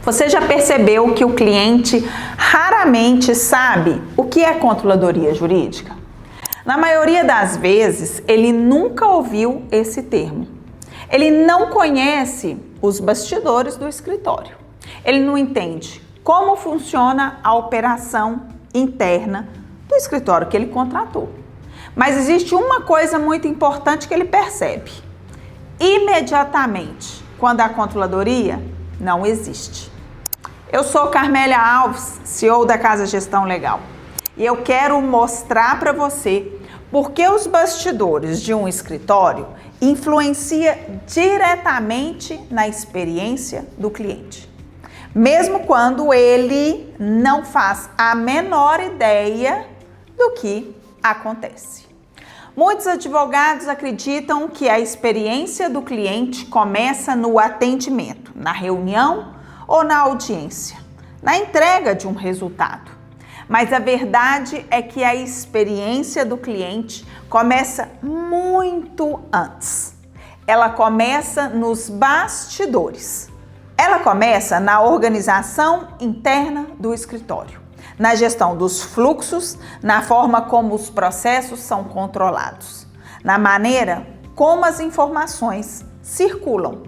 Você já percebeu que o cliente raramente sabe o que é controladoria jurídica? Na maioria das vezes, ele nunca ouviu esse termo. Ele não conhece os bastidores do escritório. Ele não entende como funciona a operação interna do escritório que ele contratou. Mas existe uma coisa muito importante que ele percebe. Imediatamente, quando a controladoria não existe. Eu sou Carmélia Alves, CEO da Casa Gestão Legal, e eu quero mostrar para você por que os bastidores de um escritório influenciam diretamente na experiência do cliente, mesmo quando ele não faz a menor ideia do que acontece. Muitos advogados acreditam que a experiência do cliente começa no atendimento, na reunião ou na audiência, na entrega de um resultado. Mas a verdade é que a experiência do cliente começa muito antes. Ela começa nos bastidores. Ela começa na organização interna do escritório, na gestão dos fluxos, na forma como os processos são controlados, na maneira como as informações circulam.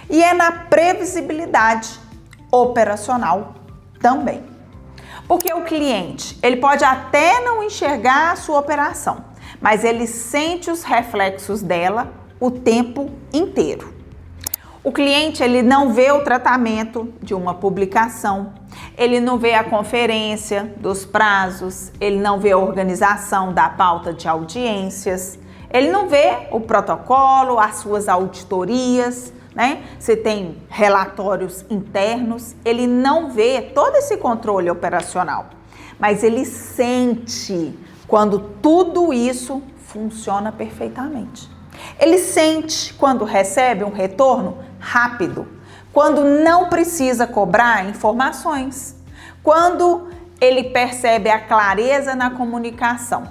E é na previsibilidade operacional também. Porque o cliente, ele pode até não enxergar a sua operação, mas ele sente os reflexos dela o tempo inteiro. O cliente, ele não vê o tratamento de uma publicação, ele não vê a conferência dos prazos, ele não vê a organização da pauta de audiências, ele não vê o protocolo, as suas auditorias, né? Você tem relatórios internos, ele não vê todo esse controle operacional, mas ele sente quando tudo isso funciona perfeitamente. Ele sente quando recebe um retorno rápido, quando não precisa cobrar informações, quando ele percebe a clareza na comunicação,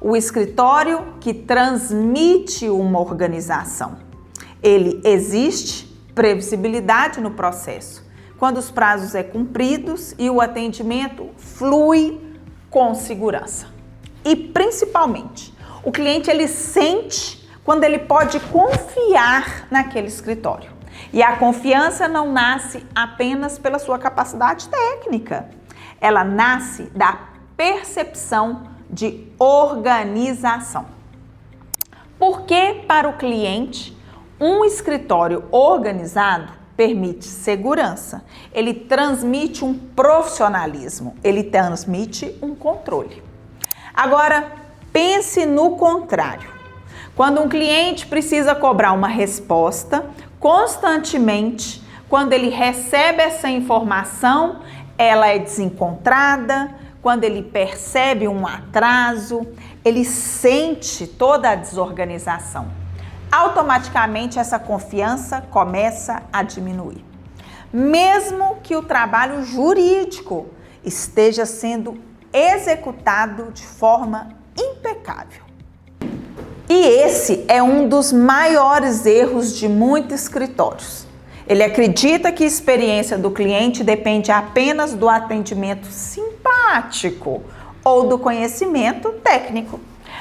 o escritório que transmite uma organização. Ele existe previsibilidade no processo, quando os prazos são cumpridos e o atendimento flui com segurança. E principalmente, o cliente ele sente quando ele pode confiar naquele escritório. E a confiança não nasce apenas pela sua capacidade técnica, ela nasce da percepção de organização. Porque para o cliente, um escritório organizado permite segurança, ele transmite um profissionalismo, ele transmite um controle. Agora, pense no contrário. Quando um cliente precisa cobrar uma resposta constantemente, quando ele recebe essa informação, ela é desencontrada, quando ele percebe um atraso, ele sente toda a desorganização. Automaticamente essa confiança começa a diminuir. Mesmo que o trabalho jurídico esteja sendo executado de forma impecável. E esse é um dos maiores erros de muitos escritórios. Ele acredita que a experiência do cliente depende apenas do atendimento simpático ou do conhecimento técnico,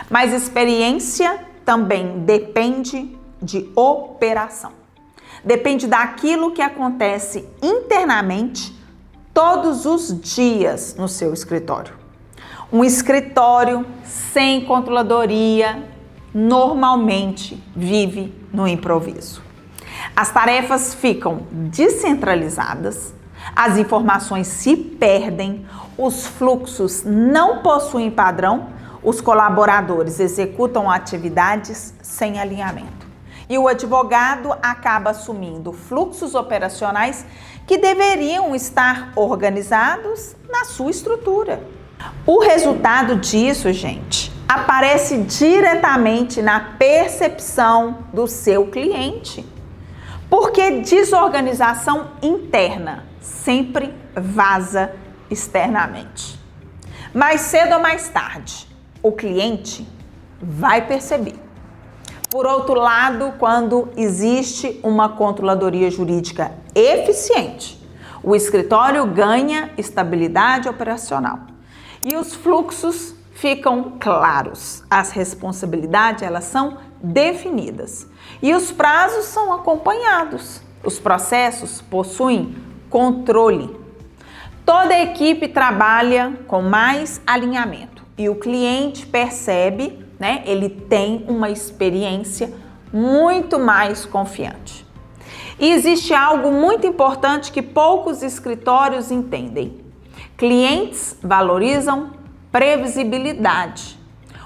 mas experiência também depende de operação. Depende daquilo que acontece internamente todos os dias no seu escritório. Um escritório sem controladoria normalmente vive no improviso. As tarefas ficam descentralizadas, as informações se perdem, os fluxos não possuem padrão, os colaboradores executam atividades sem alinhamento. E o advogado acaba assumindo fluxos operacionais que deveriam estar organizados na sua estrutura. O resultado disso, gente, aparece diretamente na percepção do seu cliente. Porque desorganização interna sempre vaza externamente. Mais cedo ou mais tarde, o cliente vai perceber. Por outro lado, quando existe uma controladoria jurídica eficiente, O escritório ganha estabilidade operacional e os fluxos ficam claros. As responsabilidades, elas são definidas e os prazos são acompanhados. Os processos possuem controle. Toda a equipe trabalha com mais alinhamento e o cliente percebe, né? Ele tem uma experiência muito mais confiante. E existe algo muito importante que poucos escritórios entendem. Clientes valorizam previsibilidade.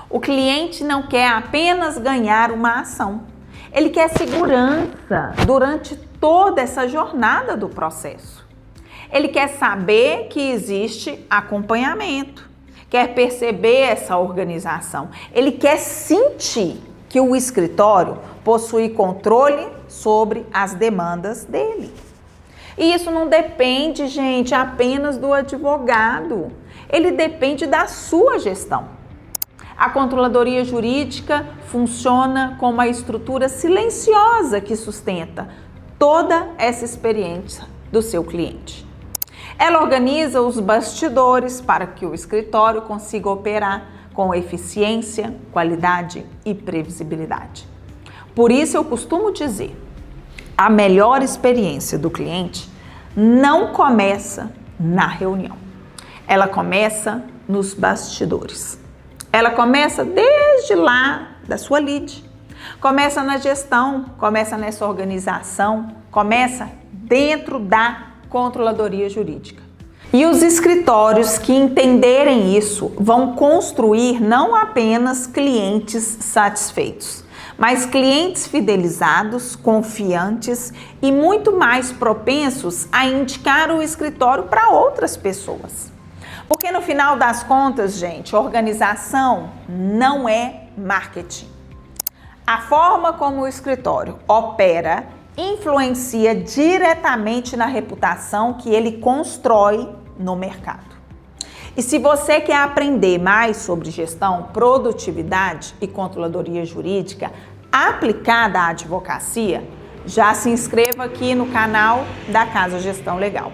O cliente não quer apenas ganhar uma ação. Ele quer segurança durante toda essa jornada do processo. Ele quer saber que existe acompanhamento, quer perceber essa organização. Ele quer sentir que o escritório possui controle sobre as demandas dele. E isso não depende, gente, apenas do advogado. Ele depende da sua gestão. A controladoria jurídica funciona como uma estrutura silenciosa que sustenta toda essa experiência do seu cliente. Ela organiza os bastidores para que o escritório consiga operar com eficiência, qualidade e previsibilidade. Por isso eu costumo dizer, a melhor experiência do cliente não começa na reunião. Ela começa nos bastidores. Ela começa desde lá da sua lead. Começa na gestão, começa nessa organização, começa dentro da controladoria jurídica. E os escritórios que entenderem isso vão construir não apenas clientes satisfeitos, mas clientes fidelizados, confiantes e muito mais propensos a indicar o escritório para outras pessoas. Porque no final das contas, gente, organização não é marketing. A forma como o escritório opera influencia diretamente na reputação que ele constrói no mercado. E se você quer aprender mais sobre gestão, produtividade e controladoria jurídica aplicada à advocacia, já se inscreva aqui no canal da Casa Gestão Legal.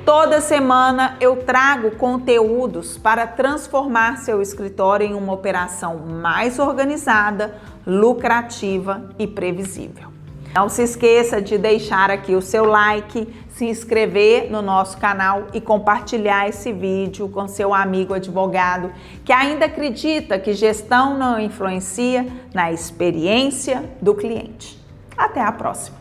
Toda semana eu trago conteúdos para transformar seu escritório em uma operação mais organizada, lucrativa e previsível. Não se esqueça de deixar aqui o seu like, se inscrever no nosso canal e compartilhar esse vídeo com seu amigo advogado que ainda acredita que gestão não influencia na experiência do cliente. Até a próxima!